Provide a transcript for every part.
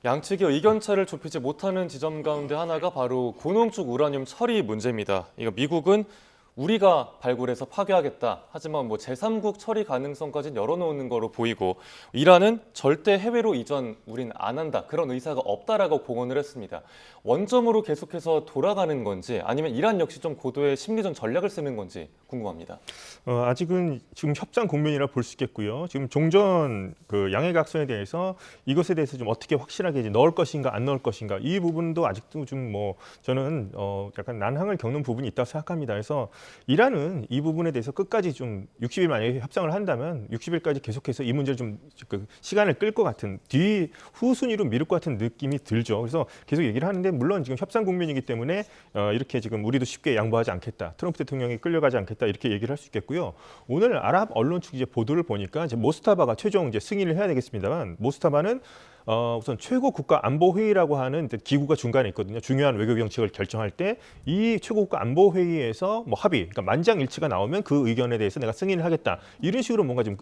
양측이 의견차를 좁히지 못하는 지점 가운데 하나가 바로 고농축 우라늄 처리 문제입니다. 이거 미국은 우리가 발굴해서 파괴하겠다. 하지만 제3국 처리 가능성까지는 열어놓는 거로 보이고 이란은 절대 해외로 이전 우린 안 한다. 그런 의사가 없다라고 공언을 했습니다. 원점으로 계속해서 돌아가는 건지 아니면 이란 역시 좀 고도의 심리전 전략을 쓰는 건지 궁금합니다. 아직은 지금 협상 국면이라 볼 수 있겠고요. 지금 종전 그 양해각서에 대해서 이것에 대해서 좀 어떻게 확실하게 이제 넣을 것인가 안 넣을 것인가 이 부분도 아직도 좀 저는 약간 난항을 겪는 부분이 있다고 생각합니다. 그래서 이란은 이 부분에 대해서 끝까지 좀 60일 만약에 협상을 한다면 60일까지 계속해서 이 문제를 좀 시간을 끌 것 같은 후순위로 미룰 것 같은 느낌이 들죠. 그래서 계속 얘기를 하는데 물론 지금 협상 국면이기 때문에 이렇게 지금 우리도 쉽게 양보하지 않겠다. 트럼프 대통령이 끌려가지 않겠다. 이렇게 얘기를 할 수 있겠고요. 오늘 아랍 언론 측 이제 보도를 보니까 이제 모스타바가 최종 이제 승인을 해야 되겠습니다만 모스타바는 우선 최고 국가 안보 회의라고 하는 기구가 중간에 있거든요. 중요한 외교 정책을 결정할 때 이 최고 국가 안보 회의에서 합의, 그러니까 만장일치가 나오면 그 의견에 대해서 내가 승인을 하겠다. 이런 식으로 뭔가 좀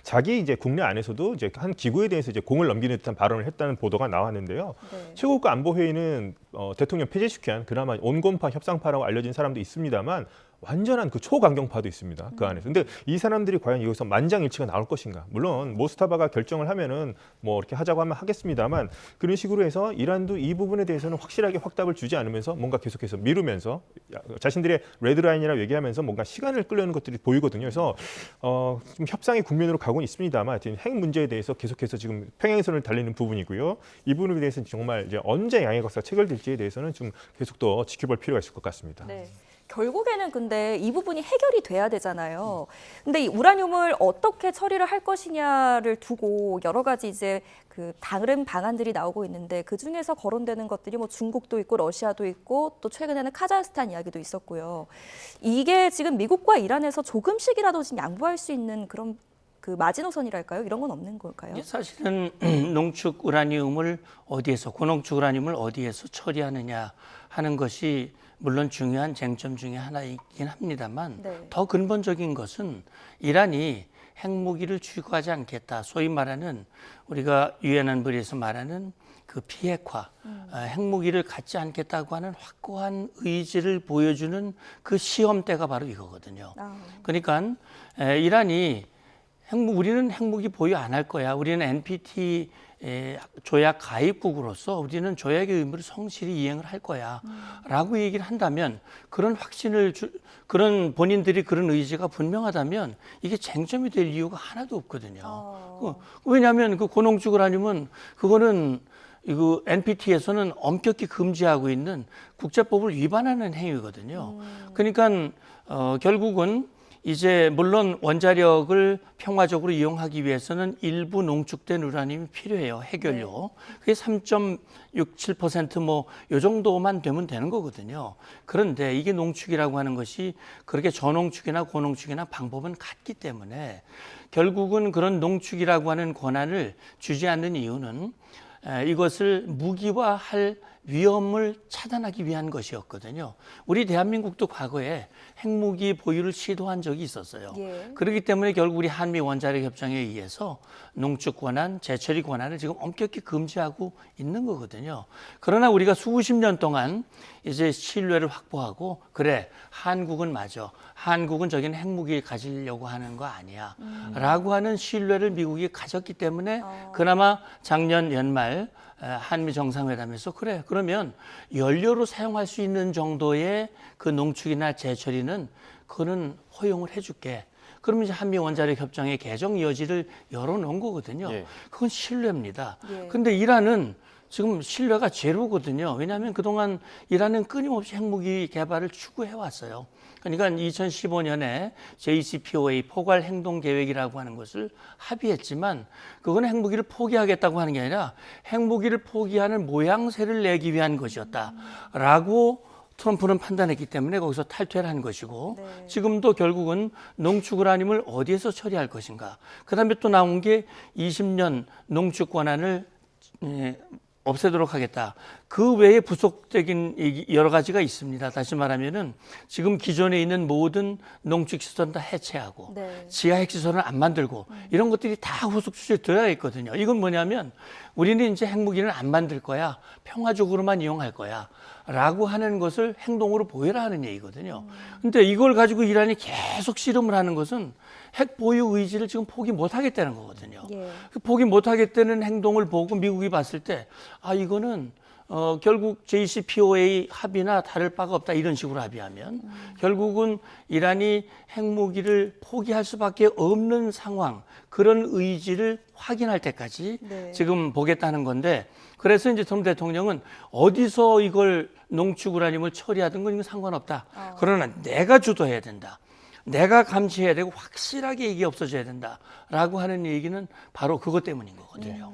자기 이제 국내 안에서도 이제 한 기구에 대해서 이제 공을 넘기는 듯한 발언을 했다는 보도가 나왔는데요. 네. 최고 국가 안보 회의는 대통령 페제슈키안 그나마 온건파 협상파라고 알려진 사람도 있습니다만. 완전한 그 초강경파도 있습니다. 그 안에서. 근데 이 사람들이 과연 여기서 만장일치가 나올 것인가? 물론 모스타바가 결정을 하면은 이렇게 하자고 하면 하겠습니다만 그런 식으로 해서 이란도 이 부분에 대해서는 확실하게 확답을 주지 않으면서 뭔가 계속해서 미루면서 자신들의 레드라인이라고 얘기하면서 뭔가 시간을 끌려는 것들이 보이거든요. 그래서 좀 협상의 국면으로 가고는 있습니다만 핵 문제에 대해서 계속해서 지금 평행선을 달리는 부분이고요. 이 부분에 대해서는 정말 이제 언제 양해각서가 체결될지에 대해서는 좀 계속 더 지켜볼 필요가 있을 것 같습니다. 네. 결국에는 근데 이 부분이 해결이 돼야 되잖아요. 근데 이 우라늄을 어떻게 처리를 할 것이냐를 두고 여러 가지 이제 다른 방안들이 나오고 있는데 그 중에서 거론되는 것들이 중국도 있고 러시아도 있고 또 최근에는 카자흐스탄 이야기도 있었고요. 이게 지금 미국과 이란에서 조금씩이라도 지금 양보할 수 있는 그런 마지노선이랄까요? 이런 건 없는 걸까요? 사실은 농축 우라늄을 고농축 우라늄을 어디에서 처리하느냐 하는 것이 물론 중요한 쟁점 중에 하나이긴 합니다만 네. 더 근본적인 것은 이란이 핵무기를 추구하지 않겠다. 소위 말하는 우리가 유엔 안보리에서 말하는 그 비핵화, 핵무기를 갖지 않겠다고 하는 확고한 의지를 보여주는 그 시험대가 바로 이거거든요. 그러니까 이란이 우리는 핵무기 보유 안 할 거야. 우리는 NPT 조약 가입국으로서 우리는 조약의 의무를 성실히 이행을 할 거야 라고 얘기를 한다면 그런 확신을 그런 본인들이 그런 의지가 분명하다면 이게 쟁점이 될 이유가 하나도 없거든요. 왜냐하면 그 고농축 우라늄은 그거는 NPT에서는 엄격히 금지하고 있는 국제법을 위반하는 행위거든요. 그러니까 결국은 이제 물론 원자력을 평화적으로 이용하기 위해서는 일부 농축된 우라늄이 필요해요. 해결료. 그게 3.67% 요 정도만 되면 되는 거거든요. 그런데 이게 농축이라고 하는 것이 그렇게 저농축이나 고농축이나 방법은 같기 때문에 결국은 그런 농축이라고 하는 권한을 주지 않는 이유는 이것을 무기화할 위험을 차단하기 위한 것이었거든요. 우리 대한민국도 과거에 핵무기 보유를 시도한 적이 있었어요. 예. 그렇기 때문에 결국 우리 한미 원자력 협정에 의해서 농축 권한, 재처리 권한을 지금 엄격히 금지하고 있는 거거든요. 그러나 우리가 수십 년 동안 이제 신뢰를 확보하고 그래 한국은 맞아. 한국은 저기는 핵무기 가지려고 하는 거 아니야. 라고 하는 신뢰를 미국이 가졌기 때문에 그나마 작년 연말 한미 정상회담에서 그래 그러면 연료로 사용할 수 있는 정도의 그 농축이나 재처리는 그거는 허용을 해줄게. 그러면 이제 한미 원자력 협정의 개정 여지를 열어놓은 거거든요. 예. 그건 신뢰입니다. 그런데 이란은 지금 신뢰가 제로거든요. 왜냐하면 그동안 이란은 끊임없이 핵무기 개발을 추구해 왔어요. 그러니까 2015년에 JCPOA 포괄 행동 계획이라고 하는 것을 합의했지만 그건 핵무기를 포기하겠다고 하는 게 아니라 핵무기를 포기하는 모양새를 내기 위한 것이었다라고 트럼프는 판단했기 때문에 거기서 탈퇴를 한 것이고 네. 지금도 결국은 농축 우라늄을 어디에서 처리할 것인가. 그다음에 또 나온 게 20년 농축 권한을 없애도록 하겠다. 그 외에 부속적인 여러 가지가 있습니다. 다시 말하면은 지금 기존에 있는 모든 농축 시설은 다 해체하고 네. 지하 핵시설은 안 만들고 이런 것들이 다 후속 추진이 되어 있거든요. 이건 뭐냐면 우리는 이제 핵무기는 안 만들 거야. 평화적으로만 이용할 거야. 라고 하는 것을 행동으로 보여라 하는 얘기거든요. 근데 이걸 가지고 이란이 계속 씨름을 하는 것은 핵 보유 의지를 지금 포기 못 하겠다는 거거든요. 예. 그 포기 못 하겠다는 행동을 보고 미국이 봤을 때 아, 이거는 결국 JCPOA 합의나 다를 바가 없다 이런 식으로 합의하면 결국은 이란이 핵무기를 포기할 수밖에 없는 상황 그런 의지를 확인할 때까지 네. 지금 보겠다는 건데 그래서 이제 트럼프 대통령은 어디서 이걸 농축 우라늄을 처리하든 건 이건 상관없다. 그러나 내가 주도해야 된다. 내가 감시해야 되고 확실하게 이게 없어져야 된다라고 하는 얘기는 바로 그것 때문인 거거든요.